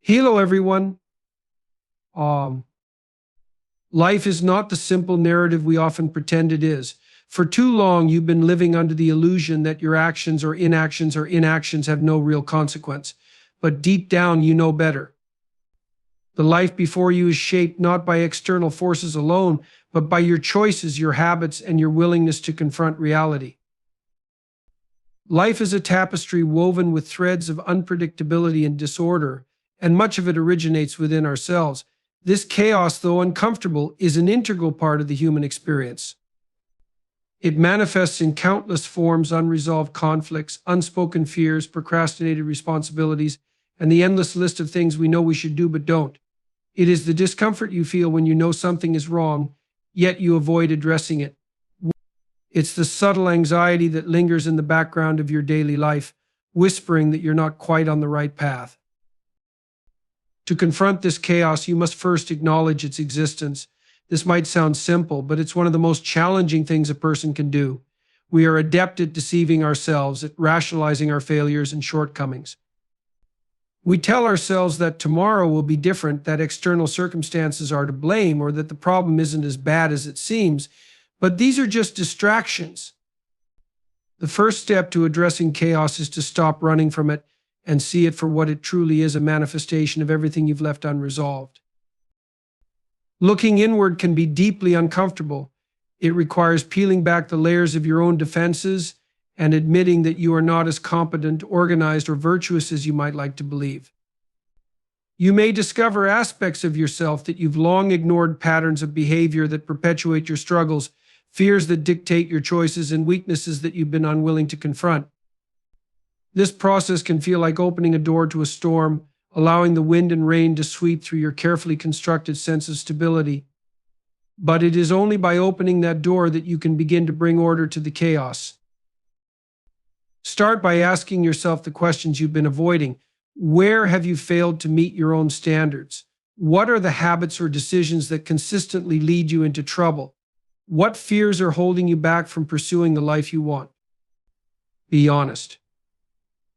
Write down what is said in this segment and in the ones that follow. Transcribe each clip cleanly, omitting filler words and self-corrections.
Hello, everyone. Um, Life is not the simple narrative we often pretend it is. For too long, you've been living under the illusion that your actions have no real consequence. But deep down, you know better. The life before you is shaped not by external forces alone, but by your choices, your habits, and your willingness to confront reality. Life is a tapestry woven with threads of unpredictability and disorder, and much of it originates within ourselves. This chaos, though uncomfortable, is an integral part of the human experience. It manifests in countless forms: unresolved conflicts, unspoken fears, procrastinated responsibilities, and the endless list of things we know we should do but don't. It is the discomfort you feel when you know something is wrong, yet you avoid addressing it. It's the subtle anxiety that lingers in the background of your daily life, whispering that you're not quite on the right path. To confront this chaos, you must first acknowledge its existence. This might sound simple, but it's one of the most challenging things a person can do. We are adept at deceiving ourselves, at rationalizing our failures and shortcomings. We tell ourselves that tomorrow will be different, that external circumstances are to blame, or that the problem isn't as bad as it seems. But these are just distractions. The first step to addressing chaos is to stop running from it and see it for what it truly is: a manifestation of everything you've left unresolved. Looking inward can be deeply uncomfortable. It requires peeling back the layers of your own defenses and admitting that you are not as competent, organized, or virtuous as you might like to believe. You may discover aspects of yourself that you've long ignored, patterns of behavior that perpetuate your struggles, fears that dictate your choices, and weaknesses that you've been unwilling to confront. This process can feel like opening a door to a storm, allowing the wind and rain to sweep through your carefully constructed sense of stability. But it is only by opening that door that you can begin to bring order to the chaos. Start by asking yourself the questions you've been avoiding. Where have you failed to meet your own standards? What are the habits or decisions that consistently lead you into trouble? What fears are holding you back from pursuing the life you want? Be honest.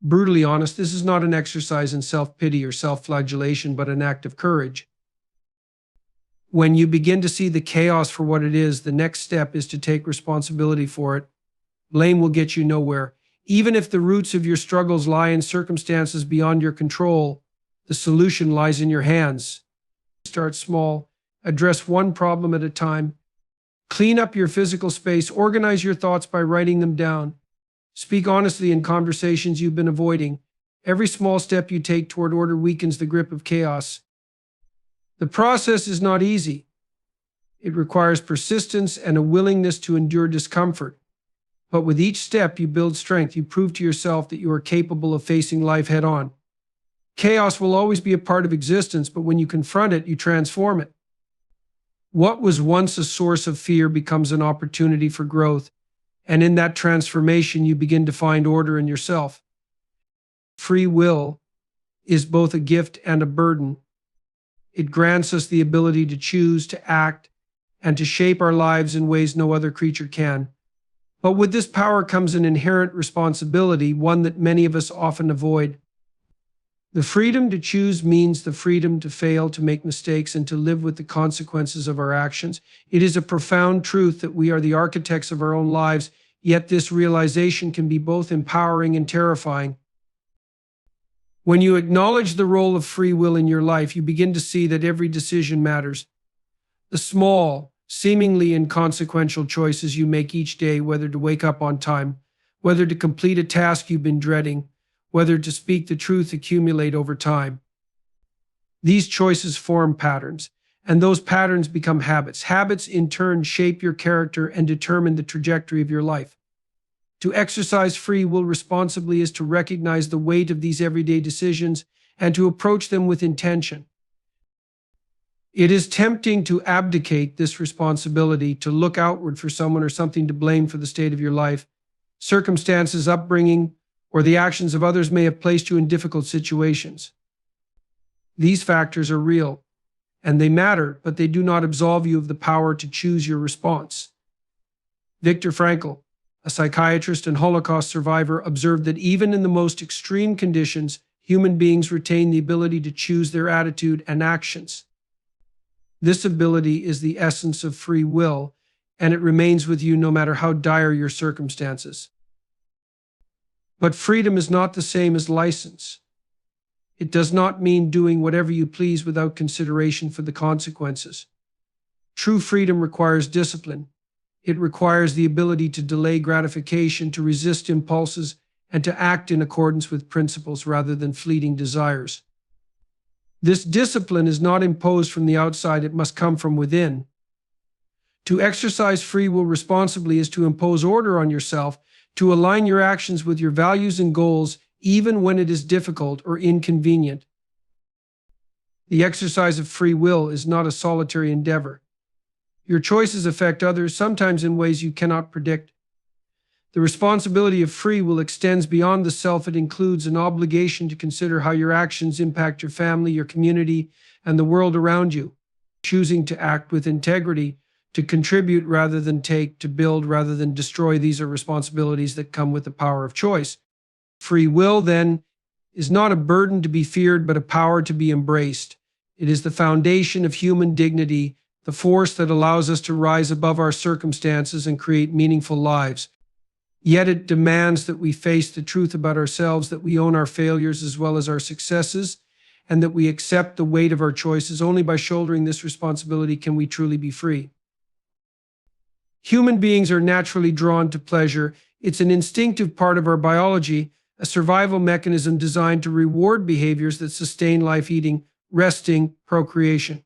Brutally honest. This is not an exercise in self-pity or self-flagellation, but an act of courage. When you begin to see the chaos for what it is, the next step is to take responsibility for it. Blame will get you nowhere. Even if the roots of your struggles lie in circumstances beyond your control, the solution lies in your hands. Start small. Address one problem at a time. Clean up your physical space. Organize your thoughts by writing them down. Speak honestly in conversations you've been avoiding. Every small step you take toward order weakens the grip of chaos. The process is not easy. It requires persistence and a willingness to endure discomfort. But with each step, you build strength. You prove to yourself that you are capable of facing life head on. Chaos will always be a part of existence, but when you confront it, you transform it. What was once a source of fear becomes an opportunity for growth, and in that transformation, you begin to find order in yourself. Free will is both a gift and a burden. It grants us the ability to choose, to act, and to shape our lives in ways no other creature can. But with this power comes an inherent responsibility, one that many of us often avoid. The freedom to choose means the freedom to fail, to make mistakes, and to live with the consequences of our actions. It is a profound truth that we are the architects of our own lives, yet this realization can be both empowering and terrifying. When you acknowledge the role of free will in your life, you begin to see that every decision matters. The small, seemingly inconsequential choices you make each day, whether to wake up on time, whether to complete a task you've been dreading, whether to speak the truth, accumulate over time. These choices form patterns, and those patterns become habits. Habits, in turn, shape your character and determine the trajectory of your life. To exercise free will responsibly is to recognize the weight of these everyday decisions and to approach them with intention. It is tempting to abdicate this responsibility, to look outward for someone or something to blame for the state of your life. Circumstances, upbringing, or the actions of others may have placed you in difficult situations. These factors are real, and they matter, but they do not absolve you of the power to choose your response. Viktor Frankl, a psychiatrist and Holocaust survivor, observed that even in the most extreme conditions, human beings retain the ability to choose their attitude and actions. This ability is the essence of free will, and it remains with you no matter how dire your circumstances. But freedom is not the same as license. It does not mean doing whatever you please without consideration for the consequences. True freedom requires discipline. It requires the ability to delay gratification, to resist impulses, and to act in accordance with principles rather than fleeting desires. This discipline is not imposed from the outside, it must come from within. To exercise free will responsibly is to impose order on yourself, to align your actions with your values and goals, even when it is difficult or inconvenient. The exercise of free will is not a solitary endeavor. Your choices affect others, sometimes in ways you cannot predict. The responsibility of free will extends beyond the self. It includes an obligation to consider how your actions impact your family, your community, and the world around you. Choosing to act with integrity, to contribute rather than take, to build rather than destroy, these are responsibilities that come with the power of choice. Free will, then, is not a burden to be feared, but a power to be embraced. It is the foundation of human dignity, the force that allows us to rise above our circumstances and create meaningful lives. Yet it demands that we face the truth about ourselves, that we own our failures as well as our successes, and that we accept the weight of our choices. Only by shouldering this responsibility can we truly be free. Human beings are naturally drawn to pleasure. It's an instinctive part of our biology, a survival mechanism designed to reward behaviors that sustain life: eating, resting, procreation.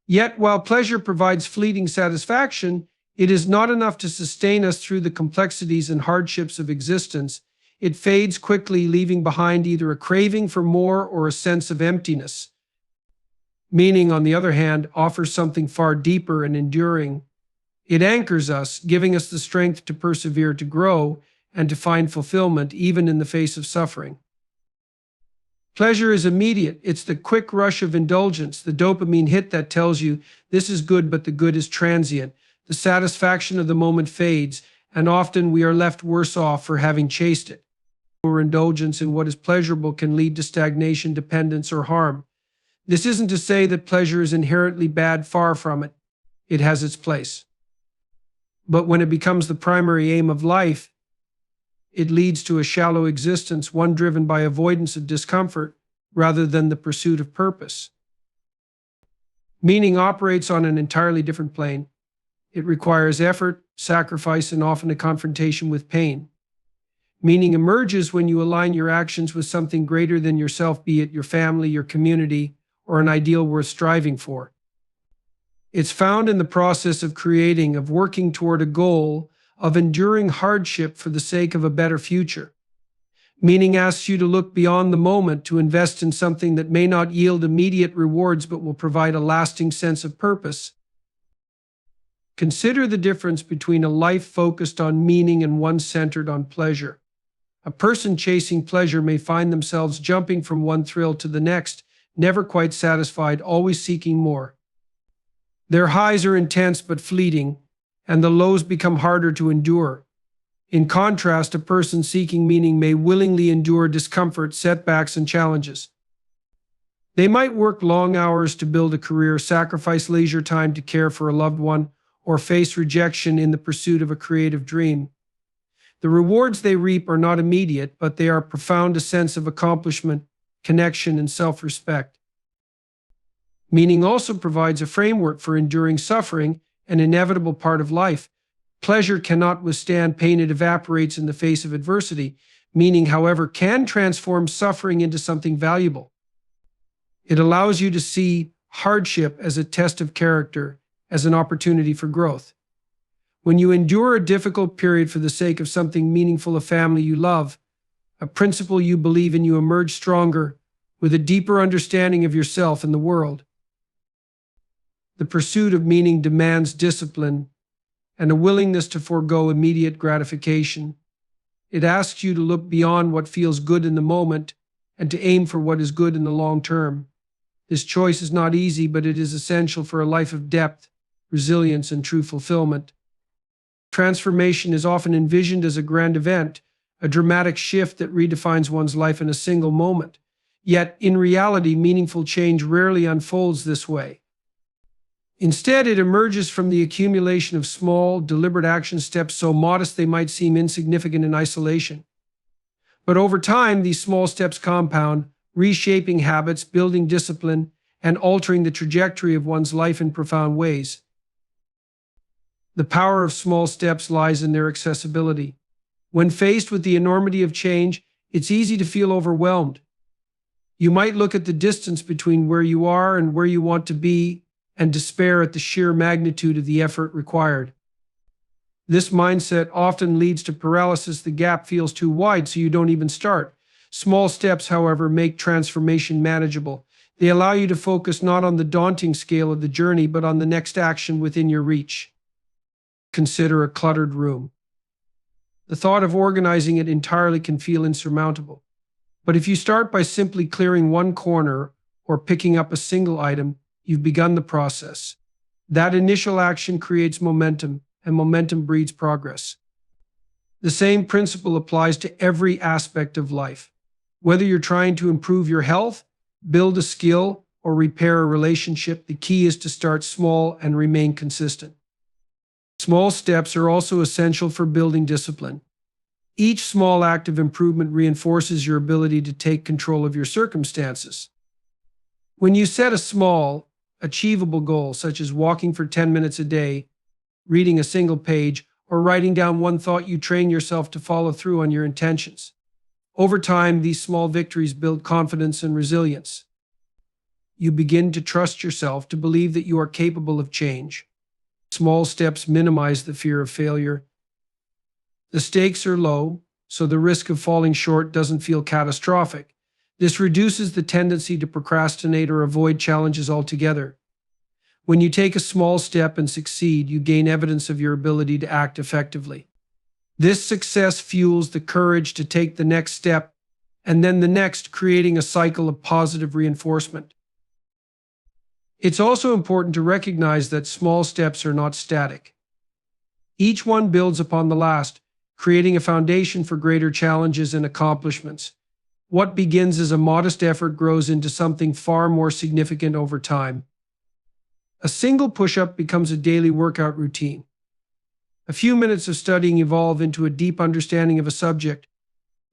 Yet, while pleasure provides fleeting satisfaction, it is not enough to sustain us through the complexities and hardships of existence. It fades quickly, leaving behind either a craving for more or a sense of emptiness. Meaning, on the other hand, offers something far deeper and enduring. It anchors us, giving us the strength to persevere, to grow, and to find fulfillment even in the face of suffering. Pleasure is immediate. It's the quick rush of indulgence, the dopamine hit that tells you this is good, but the good is transient. The satisfaction of the moment fades, and often we are left worse off for having chased it. Overindulgence in what is pleasurable can lead to stagnation, dependence, or harm. This isn't to say that pleasure is inherently bad, far from it. It has its place. But when it becomes the primary aim of life, it leads to a shallow existence, one driven by avoidance of discomfort rather than the pursuit of purpose. Meaning operates on an entirely different plane. It requires effort, sacrifice, and often a confrontation with pain. Meaning emerges when you align your actions with something greater than yourself, be it your family, your community, or an ideal worth striving for. It's found in the process of creating, of working toward a goal, of enduring hardship for the sake of a better future. Meaning asks you to look beyond the moment, to invest in something that may not yield immediate rewards but will provide a lasting sense of purpose. Consider the difference between a life focused on meaning and one centered on pleasure. A person chasing pleasure may find themselves jumping from one thrill to the next, never quite satisfied, always seeking more. Their highs are intense but fleeting, and the lows become harder to endure. In contrast, a person seeking meaning may willingly endure discomfort, setbacks, and challenges. They might work long hours to build a career, sacrifice leisure time to care for a loved one, or face rejection in the pursuit of a creative dream. The rewards they reap are not immediate, but they are profound: a sense of accomplishment, connection, and self-respect. Meaning also provides a framework for enduring suffering, an inevitable part of life. Pleasure cannot withstand pain, it evaporates in the face of adversity. Meaning, however, can transform suffering into something valuable. It allows you to see hardship as a test of character, as an opportunity for growth. When you endure a difficult period for the sake of something meaningful, a family you love, a principle you believe in, you emerge stronger, with a deeper understanding of yourself and the world. The pursuit of meaning demands discipline and a willingness to forego immediate gratification. It asks you to look beyond what feels good in the moment and to aim for what is good in the long term. This choice is not easy, but it is essential for a life of depth, resilience, and true fulfillment. Transformation is often envisioned as a grand event, a dramatic shift that redefines one's life in a single moment. Yet, in reality, meaningful change rarely unfolds this way. Instead, it emerges from the accumulation of small, deliberate action steps so modest they might seem insignificant in isolation. But over time, these small steps compound, reshaping habits, building discipline, and altering the trajectory of one's life in profound ways. The power of small steps lies in their accessibility. When faced with the enormity of change, it's easy to feel overwhelmed. You might look at the distance between where you are and where you want to be and despair at the sheer magnitude of the effort required. This mindset often leads to paralysis. The gap feels too wide, so you don't even start. Small steps, however, make transformation manageable. They allow you to focus not on the daunting scale of the journey, but on the next action within your reach. Consider a cluttered room. The thought of organizing it entirely can feel insurmountable. But if you start by simply clearing one corner or picking up a single item, you've begun the process. That initial action creates momentum, and momentum breeds progress. The same principle applies to every aspect of life. Whether you're trying to improve your health, build a skill, or repair a relationship, the key is to start small and remain consistent. Small steps are also essential for building discipline. Each small act of improvement reinforces your ability to take control of your circumstances. When you set a small, achievable goal, such as walking for 10 minutes a day, reading a single page, or writing down one thought, you train yourself to follow through on your intentions. Over time, these small victories build confidence and resilience. You begin to trust yourself, to believe that you are capable of change. Small steps minimize the fear of failure. The stakes are low, so the risk of falling short doesn't feel catastrophic. This reduces the tendency to procrastinate or avoid challenges altogether. When you take a small step and succeed, you gain evidence of your ability to act effectively. This success fuels the courage to take the next step, and then the next, creating a cycle of positive reinforcement. It's also important to recognize that small steps are not static. Each one builds upon the last, creating a foundation for greater challenges and accomplishments. What begins as a modest effort grows into something far more significant over time. A single push-up becomes a daily workout routine. A few minutes of studying evolve into a deep understanding of a subject.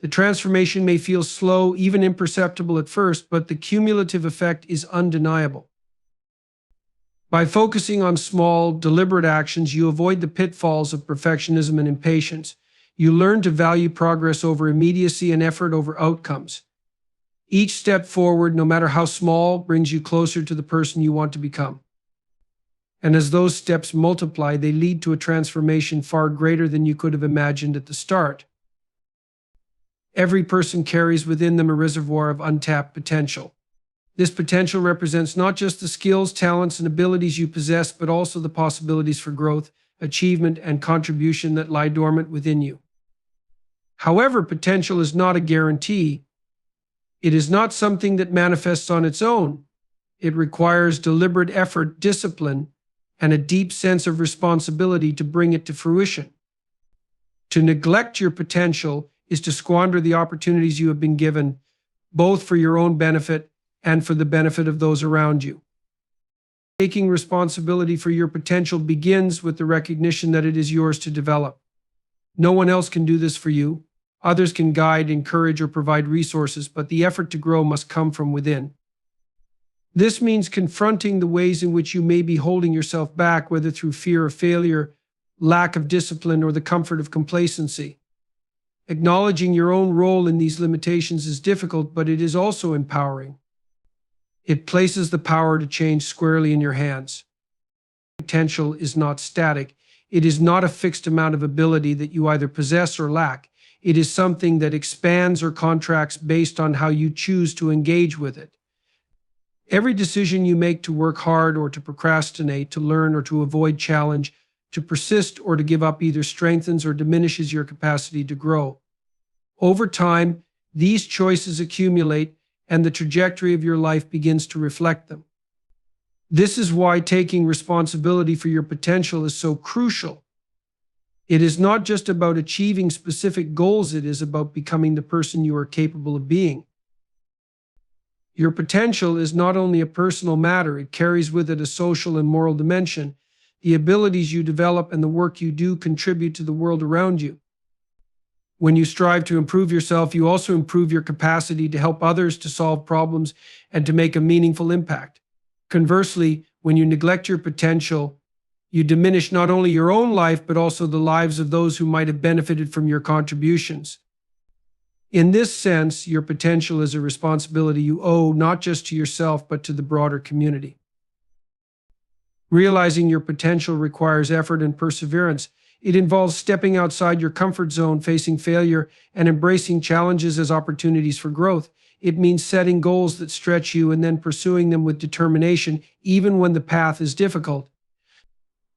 The transformation may feel slow, even imperceptible at first, but the cumulative effect is undeniable. By focusing on small, deliberate actions, you avoid the pitfalls of perfectionism and impatience. You learn to value progress over immediacy and effort over outcomes. Each step forward, no matter how small, brings you closer to the person you want to become. And as those steps multiply, they lead to a transformation far greater than you could have imagined at the start. Every person carries within them a reservoir of untapped potential. This potential represents not just the skills, talents, and abilities you possess, but also the possibilities for growth, achievement, and contribution that lie dormant within you. However, potential is not a guarantee. It is not something that manifests on its own. It requires deliberate effort, discipline, and a deep sense of responsibility to bring it to fruition. To neglect your potential is to squander the opportunities you have been given, both for your own benefit and for the benefit of those around you. Taking responsibility for your potential begins with the recognition that it is yours to develop. No one else can do this for you. Others can guide, encourage, or provide resources, but the effort to grow must come from within. This means confronting the ways in which you may be holding yourself back, whether through fear of failure, lack of discipline, or the comfort of complacency. Acknowledging your own role in these limitations is difficult, but it is also empowering. It places the power to change squarely in your hands. Potential is not static. It is not a fixed amount of ability that you either possess or lack. It is something that expands or contracts based on how you choose to engage with it. Every decision you make to work hard or to procrastinate, to learn or to avoid challenge, to persist or to give up either strengthens or diminishes your capacity to grow. Over time, these choices accumulate, and the trajectory of your life begins to reflect them. This is why taking responsibility for your potential is so crucial. It is not just about achieving specific goals, it is about becoming the person you are capable of being. Your potential is not only a personal matter, it carries with it a social and moral dimension. The abilities you develop and the work you do contribute to the world around you. When you strive to improve yourself, you also improve your capacity to help others, to solve problems, and to make a meaningful impact. Conversely, when you neglect your potential, you diminish not only your own life, but also the lives of those who might have benefited from your contributions. In this sense, your potential is a responsibility you owe not just to yourself, but to the broader community. Realizing your potential requires effort and perseverance. It involves stepping outside your comfort zone, facing failure, and embracing challenges as opportunities for growth. It means setting goals that stretch you and then pursuing them with determination, even when the path is difficult.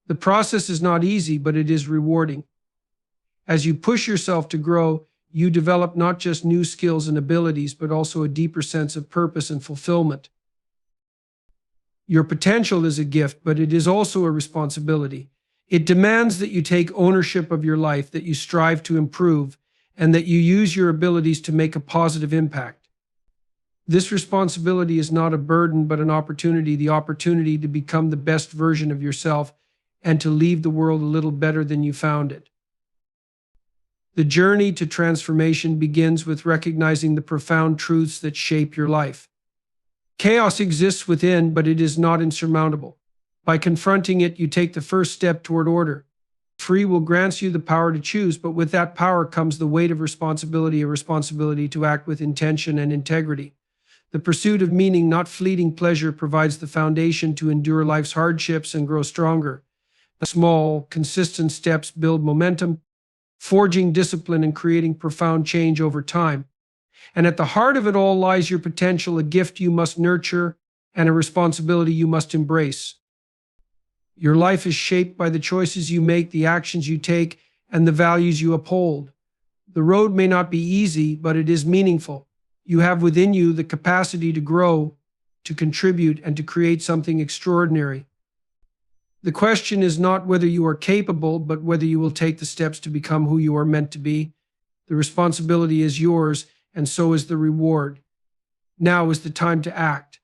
The process is not easy, but it is rewarding. As you push yourself to grow, you develop not just new skills and abilities, but also a deeper sense of purpose and fulfillment. Your potential is a gift, but it is also a responsibility. It demands that you take ownership of your life, that you strive to improve, and that you use your abilities to make a positive impact. This responsibility is not a burden, but an opportunity, the opportunity to become the best version of yourself and to leave the world a little better than you found it. The journey to transformation begins with recognizing the profound truths that shape your life. Chaos exists within, but it is not insurmountable. By confronting it, you take the first step toward order. Free will grants you the power to choose, but with that power comes the weight of responsibility, a responsibility to act with intention and integrity. The pursuit of meaning, not fleeting pleasure, provides the foundation to endure life's hardships and grow stronger. Small, consistent steps build momentum, forging discipline and creating profound change over time. And at the heart of it all lies your potential, a gift you must nurture and a responsibility you must embrace. Your life is shaped by the choices you make, the actions you take, and the values you uphold. The road may not be easy, but it is meaningful. You have within you the capacity to grow, to contribute, and to create something extraordinary. The question is not whether you are capable, but whether you will take the steps to become who you are meant to be. The responsibility is yours, and so is the reward. Now is the time to act.